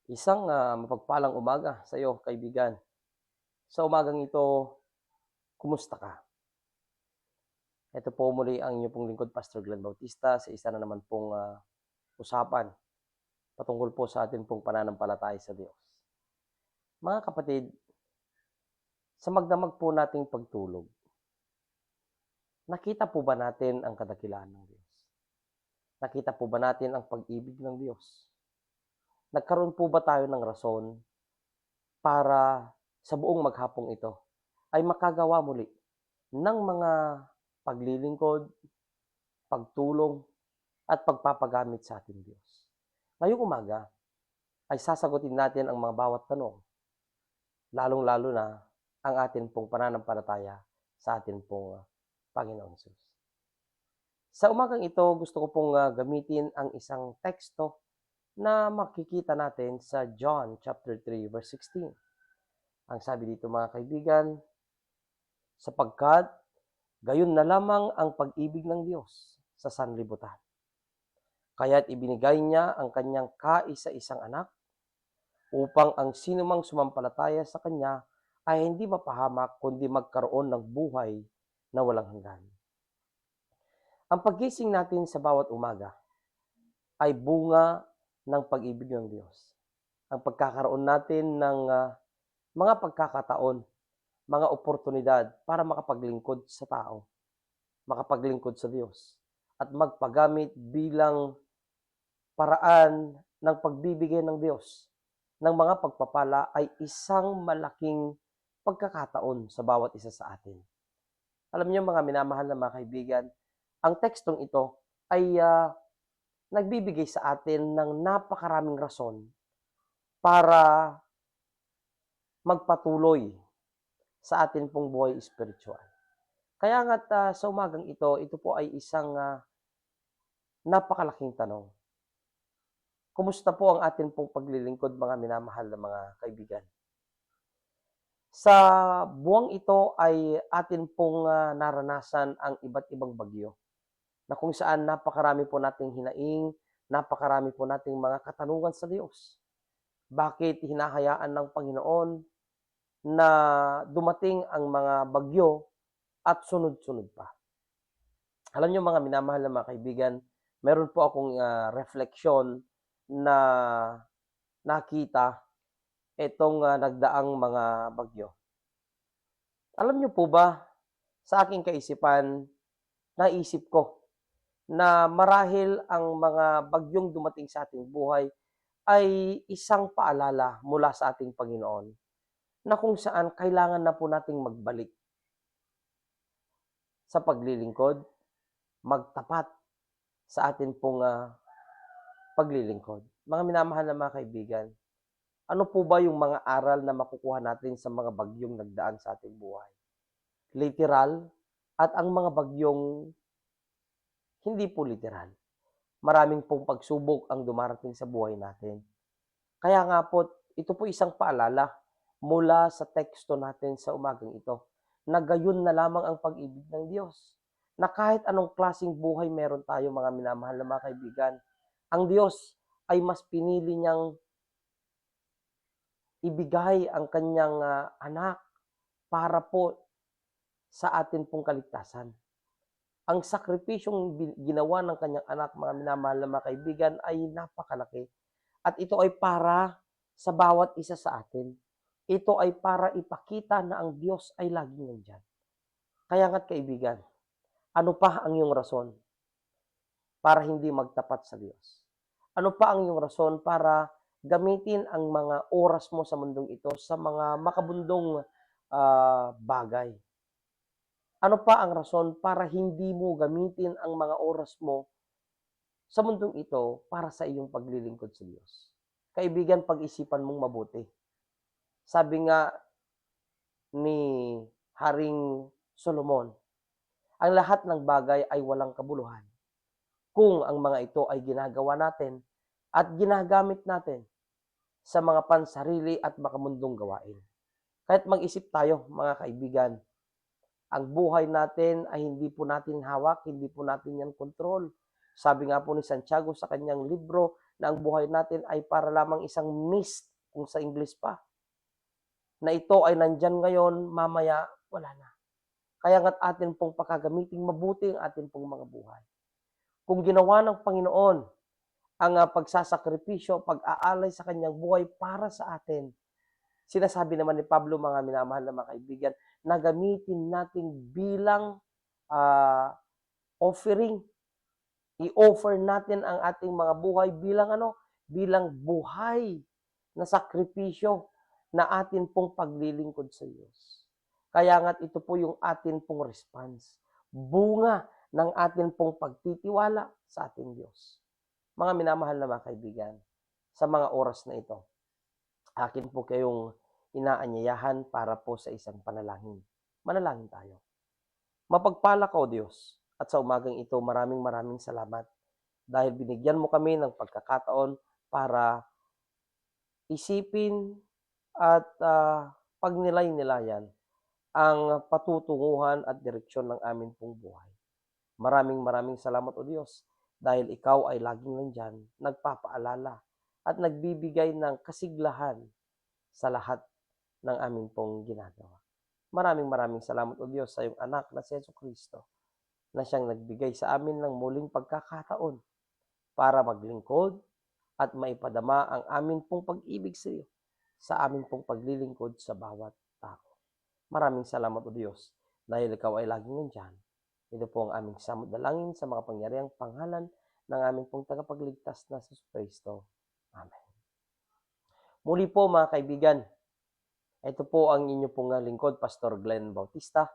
Isang mapagpalang umaga sa iyo, kaibigan. Sa umagang ito, kumusta ka? Ito po muli ang inyong pong lingkod, Pastor Glenn Bautista, sa isa na naman pong usapan patungkol po sa atin pong pananampalataya sa Diyos. Mga kapatid, sa magdamag po nating pagtulog, nakita po ba natin ang kadakilaan ng Diyos? Nakita po ba natin ang pag-ibig ng Diyos? Nagkaroon po ba tayo ng rason para sa buong maghapong ito ay makagawa muli ng mga paglilingkod, pagtulong, at pagpapagamit sa ating Diyos? Ngayong umaga ay sasagutin natin ang mga bawat tanong, lalong-lalo na ang atin pong pananampalataya sa atin pong Panginoong Hesus. Sa umagang ito, gusto ko pong gamitin ang isang teksto na makikita natin sa John chapter 3 verse 16. Ang sabi dito, mga kaibigan, sapagkat gayon na lamang ang pag-ibig ng Diyos sa sanlibutan, kaya't ibinigay niya ang kanyang kaisa-isang anak upang ang sinumang sumampalataya sa kanya ay hindi mapahamak kundi magkaroon ng buhay na walang hanggan. Ang paggising natin sa bawat umaga ay bunga ng pag-ibig ng Diyos. Ang pagkakaroon natin ng mga pagkakataon, mga oportunidad para makapaglingkod sa tao, makapaglingkod sa Diyos, at magpagamit bilang paraan ng pagbibigay ng Diyos ng mga pagpapala ay isang malaking pagkakataon sa bawat isa sa atin. Alam niyo, mga minamahal na mga kaibigan, ang tekstong ito ay nagbibigay sa atin ng napakaraming rason para magpatuloy sa atin pong buhay espiritual. Kaya nga't sa umagang ito po ay isang napakalaking tanong. Kumusta po ang atin pong paglilingkod, mga minamahal na mga kaibigan? Sa buwang ito ay atin pong naranasan ang iba't ibang bagyo na kung saan napakarami po nating hinaing, napakarami po nating mga katanungan sa Diyos. Bakit hinahayaan ng Panginoon na dumating ang mga bagyo at sunod-sunod pa? Alam niyo, mga minamahal na mga kaibigan, meron po akong refleksyon na nakita itong nagdaang mga bagyo. Alam niyo po ba, sa aking kaisipan, naisip ko na marahil ang mga bagyong dumating sa ating buhay ay isang paalala mula sa ating Panginoon na kung saan kailangan na po nating magbalik sa paglilingkod, magtapat sa atin pong paglilingkod. Mga minamahal na mga kaibigan, ano po ba yung mga aral na makukuha natin sa mga bagyong nagdaan sa ating buhay? Literal at ang mga bagyong hindi po literal. Maraming pong pagsubok ang dumarating sa buhay natin. Kaya nga po, ito po isang paalala mula sa teksto natin sa umagang ito, na gayon na lamang ang pag-ibig ng Diyos. Na kahit anong klaseng buhay meron tayo, mga minamahal na mga kaibigan, ang Diyos ay mas pinili niyang ibigay ang kanyang anak para po sa atin pong kaligtasan. Ang sakripisyong ginawa ng kanyang anak, mga minamahal na mga kaibigan, ay napakalaki. At ito ay para sa bawat isa sa atin. Ito ay para ipakita na ang Diyos ay laging nandyan. Kaya nga't kaibigan, ano pa ang iyong rason para hindi magtapat sa Diyos? Ano pa ang iyong rason para gamitin ang mga oras mo sa mundong ito sa mga makabundong bagay? Ano pa ang rason para hindi mo gamitin ang mga oras mo sa mundong ito para sa iyong paglilingkod sa Diyos? Kaibigan, pag-isipan mong mabuti. Sabi nga ni Haring Solomon, ang lahat ng bagay ay walang kabuluhan kung ang mga ito ay ginagawa natin at ginagamit natin sa mga pansarili at makamundong gawain. Kahit mag-isip tayo, mga kaibigan, ang buhay natin ay hindi po natin hawak, hindi po natin yan kontrol. Sabi nga po ni Santiago sa kanyang libro, na ang buhay natin ay para lamang isang mist, kung sa English pa, na ito ay nandyan ngayon, mamaya wala na. Kaya nga't atin pong pakagamiting mabuti ang atin pong mga buhay. Kung ginawa ng Panginoon ang pagsasakripisyo, pag-aalay sa kanyang buhay para sa atin, sinasabi naman ni Pablo, mga minamahal na mga kaibigan, na gamitin natin bilang offering. I-offer natin ang ating mga buhay bilang bilang buhay na sakripisyo na atin pong paglilingkod sa Diyos. Kaya nga't ito po yung atin pong response. Bunga ng atin pong pagtitiwala sa ating Diyos. Mga minamahal na mga kaibigan, sa mga oras na ito, akin po kayong inaanyayahan para po sa isang panalangin. Manalangin tayo. Mapagpala ka, O Diyos, at sa umagang ito, maraming salamat dahil binigyan mo kami ng pagkakataon para isipin at pagnilay-nilayan ang patutunguhan at direksyon ng amin pong buhay. Maraming salamat, O Diyos, dahil ikaw ay laging nandyan, nagpapaalala at nagbibigay ng kasiglahan sa lahat ng amin pong ginagawa. Maraming salamat, O Diyos, sa iyong anak na si Jesucristo na siyang nagbigay sa amin ng muling pagkakataon para maglingkod at maipadama ang amin pong pag-ibig sa iyo sa amin pong paglilingkod sa bawat tao. Maraming salamat, O Diyos, dahil ikaw ay laging nandyan. Ito po ang aming samot dalangin sa mga pangyariang pangalan ng aming pong tagapagligtas na si Kristo. Amen. Muli po mga kaibigan, ito po ang inyo pong lingkod, Pastor Glenn Bautista,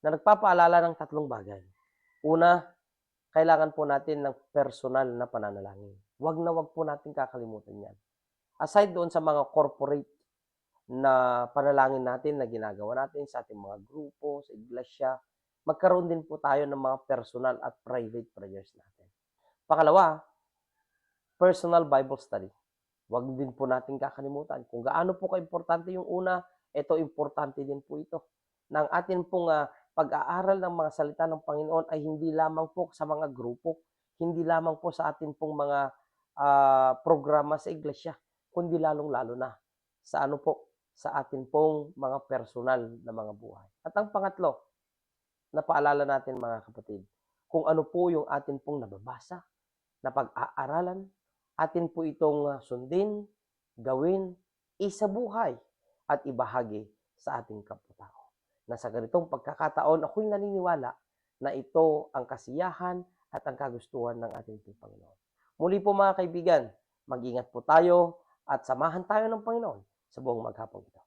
na nagpapaalala ng tatlong bagay. Una, kailangan po natin ng personal na pananalangin. Huwag po natin kakalimutan yan. Aside doon sa mga corporate na panalangin natin na ginagawa natin sa ating mga grupo, sa iglesia, magkaroon din po tayo ng mga personal at private prayers natin. Pangalawa, personal Bible study. Huwag din po natin kakalimutan. Kung gaano po ka-importante yung una, ito importante din po ito. Na ang atin pong pag-aaral ng mga salita ng Panginoon ay hindi lamang po sa mga grupo, hindi lamang po sa atin pong mga programa sa iglesia, kundi lalong-lalo na sa sa atin pong mga personal na mga buhay. At ang pangatlo, napaalala natin mga kapatid, kung ano po yung atin pong nababasa, na pag-aaralan, atin po itong sundin, gawin, isabuhay, at ibahagi sa ating kapwa-tao. Na sa ganitong pagkakataon, ako'y naniniwala na ito ang kasiyahan at ang kagustuhan ng ating Panginoon. Muli po mga kaibigan, mag-ingat po tayo at samahan tayo ng Panginoon sa buong maghapon ito.